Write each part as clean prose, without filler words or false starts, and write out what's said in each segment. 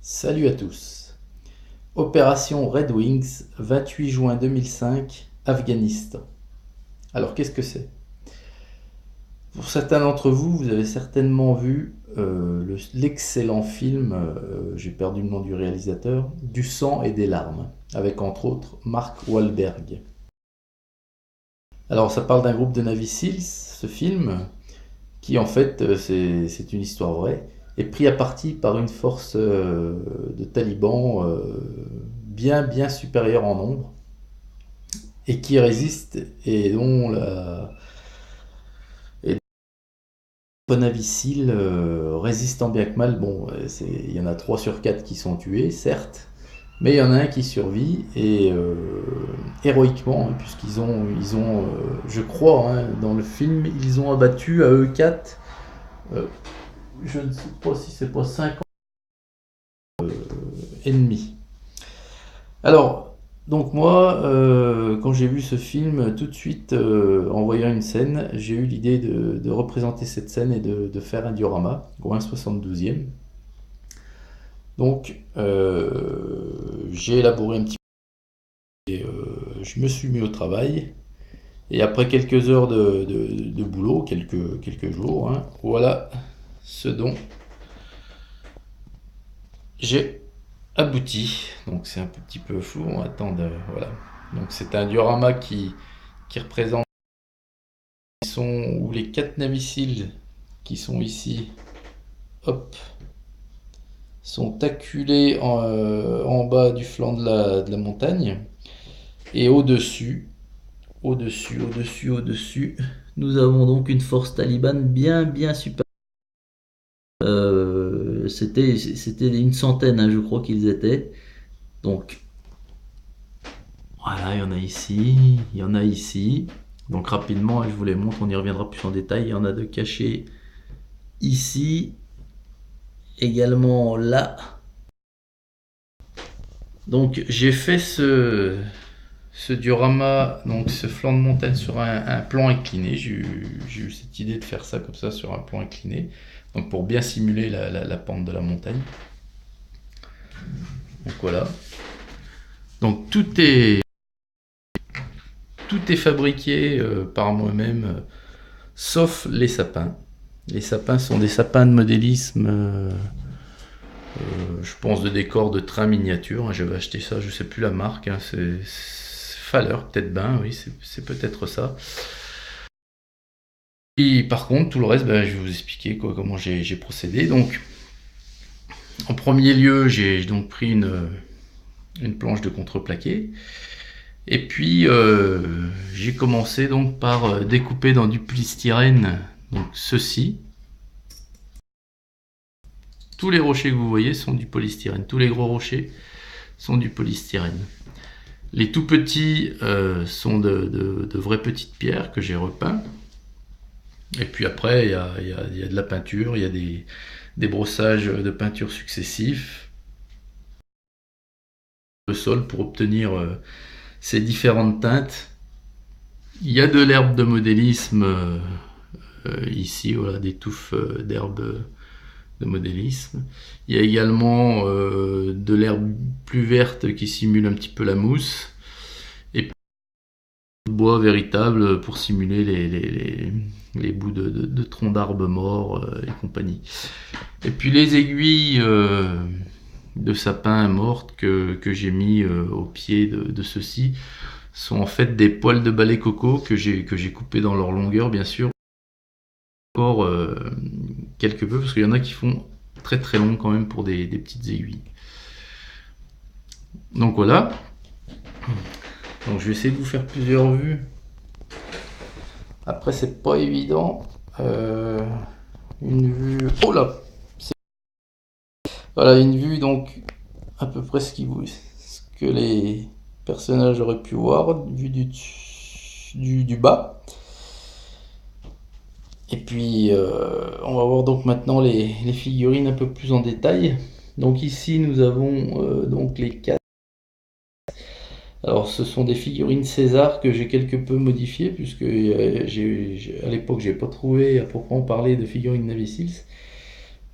Salut à tous. Opération Red Wings, 28 juin 2005, Afghanistan. Alors qu'est-ce que c'est? Pour certains d'entre vous, vous avez certainement vu l'excellent film, j'ai perdu le nom du réalisateur, Du sang et des larmes, avec entre autres Mark Wahlberg. Alors ça parle d'un groupe de Navy Seals, ce film, qui en fait, c'est une histoire vraie, est pris à partie par une force de talibans bien supérieure en nombre et qui résiste et dont la et Navicile résiste tant bien que mal. Bon, il y en a 3 sur 4 qui sont tués, certes, mais il y en a un qui survit et héroïquement, hein, puisqu'ils ont je crois, hein, dans le film, ils ont abattu à eux 4, je ne sais pas si c'est pas 5 ennemis. Alors, donc moi, quand j'ai vu ce film, tout de suite, en voyant une scène, j'ai eu l'idée de représenter cette scène et de faire un diorama, au 1/72e. Donc, j'ai élaboré un petit peu, et je me suis mis au travail. Et après quelques heures de boulot, quelques jours, hein, voilà ce dont j'ai abouti. Donc c'est un petit peu flou, on va attendre, voilà. Donc c'est un diorama qui représente où les 4 naviciles qui sont ici, hop, sont acculés en bas du flanc de la montagne. Et au-dessus, nous avons donc une force talibane bien supérieure. C'était une centaine, hein, je crois qu'ils étaient. Donc voilà, il y en a ici, il y en a ici. Donc rapidement, je vous les montre, on y reviendra plus en détail. Il y en a de cachés ici, également là. Donc j'ai fait ce diorama, donc ce flanc de montagne sur un plan incliné. J'ai eu cette idée de faire ça comme ça sur un plan incliné, donc pour bien simuler la pente de la montagne. Donc voilà. Donc tout est fabriqué par moi-même, sauf les sapins. Les sapins sont des sapins de modélisme, je pense de décor de train miniature, hein. J'avais acheté ça, je sais plus la marque, hein, c'est Faller, peut-être ben, oui, c'est peut-être ça. Et par contre, tout le reste, ben, je vais vous expliquer comment j'ai procédé. Donc, en premier lieu, j'ai donc pris une planche de contreplaqué. Et puis, j'ai commencé donc par découper dans du polystyrène, donc ceci. Tous les rochers que vous voyez sont du polystyrène. Tous les gros rochers sont du polystyrène. Les tout petits sont de vraies petites pierres que j'ai repeints. Et puis après, il y a de la peinture, il y a des brossages de peinture successifs. Le sol pour obtenir ces différentes teintes. Il y a de l'herbe de modélisme ici, voilà, des touffes d'herbe de modélisme. Il y a également de l'herbe plus verte qui simule un petit peu la mousse. Et puis de bois véritable pour simuler les bouts de troncs d'arbres morts et compagnie. Et puis les aiguilles de sapin mortes que j'ai mis au pied de ceux-ci sont en fait des poils de balai coco que j'ai coupés dans leur longueur, bien sûr. Encore quelque peu, parce qu'il y en a qui font très long quand même pour des petites aiguilles. Donc voilà. Donc je vais essayer de vous faire plusieurs vues. Après c'est pas évident. Une vue. Oh là. Voilà une vue donc à peu près ce que les personnages auraient pu voir, vue du bas. Et puis on va voir donc maintenant les figurines un peu plus en détail. Donc ici nous avons donc les 4. Alors ce sont des figurines César que j'ai quelque peu modifiées puisque à l'époque j'ai pas trouvé à proprement parler de figurines Navy Seals.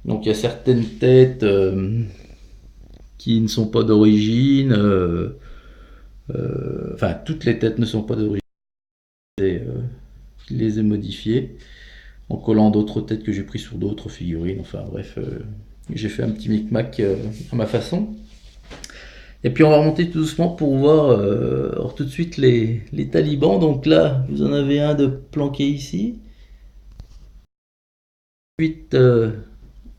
Donc il y a certaines têtes qui ne sont pas d'origine. Enfin, toutes les têtes ne sont pas d'origine. Je les ai modifiées en collant d'autres têtes que j'ai pris sur d'autres figurines. Enfin bref, j'ai fait un petit micmac à ma façon. Et puis on va remonter tout doucement pour voir alors tout de suite les talibans. Donc là, vous en avez un de planqué ici. Ensuite,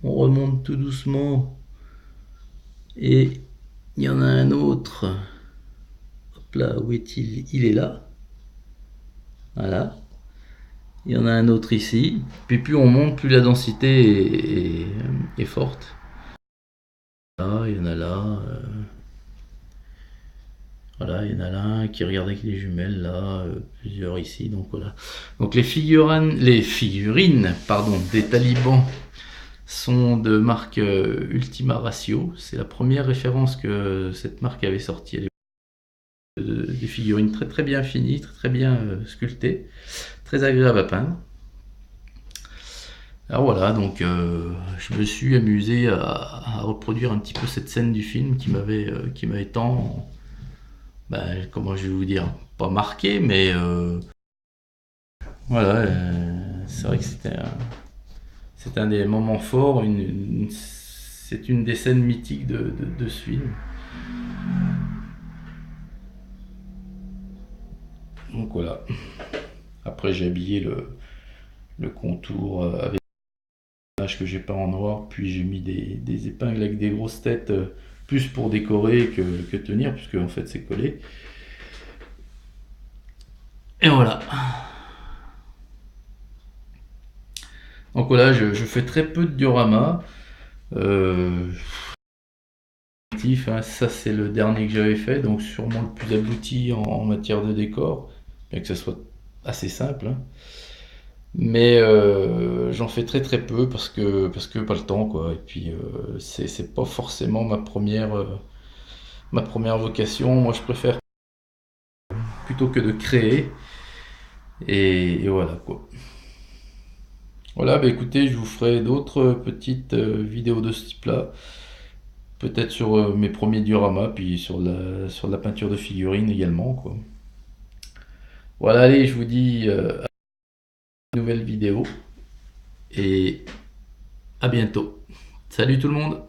on remonte tout doucement et il y en a un autre. Hop là, où est-il? Il est là. Voilà. Il y en a un autre ici. Puis plus on monte, plus la densité est forte. Là, il y en a là. Voilà, il y en a là un qui regarde avec les jumelles, là, plusieurs ici, donc voilà. Donc les figurines, pardon, des talibans sont de marque Ultima Ratio. C'est la première référence que cette marque avait sortie à l'époque. Des figurines très très bien finies, très très bien sculptées, très agréables à peindre. Alors voilà, donc je me suis amusé à reproduire un petit peu cette scène du film qui m'avait tant, ben, comment je vais vous dire, pas marqué, mais voilà, c'est vrai que c'est un des moments forts, c'est une des scènes mythiques de ce film. Donc voilà. Après j'ai habillé le contour avec des images que j'ai peint en noir, puis j'ai mis des épingles avec des grosses têtes, plus pour décorer que tenir, puisque en fait c'est collé. Et voilà. Donc voilà, je fais très peu de diorama. Euh, hein, ça c'est le dernier que j'avais fait, donc sûrement le plus abouti en matière de décor, bien que ce soit assez simple, hein. Mais j'en fais très très peu parce que pas le temps quoi. Et puis c'est pas forcément ma première vocation. Moi je préfère plutôt que de créer. Et voilà quoi. Voilà, bah écoutez, je vous ferai d'autres petites vidéos de ce type-là. Peut-être sur mes premiers dioramas, puis sur la peinture de figurines également, quoi. Voilà, allez, je vous dis à une nouvelle vidéo et à bientôt. Salut tout le monde!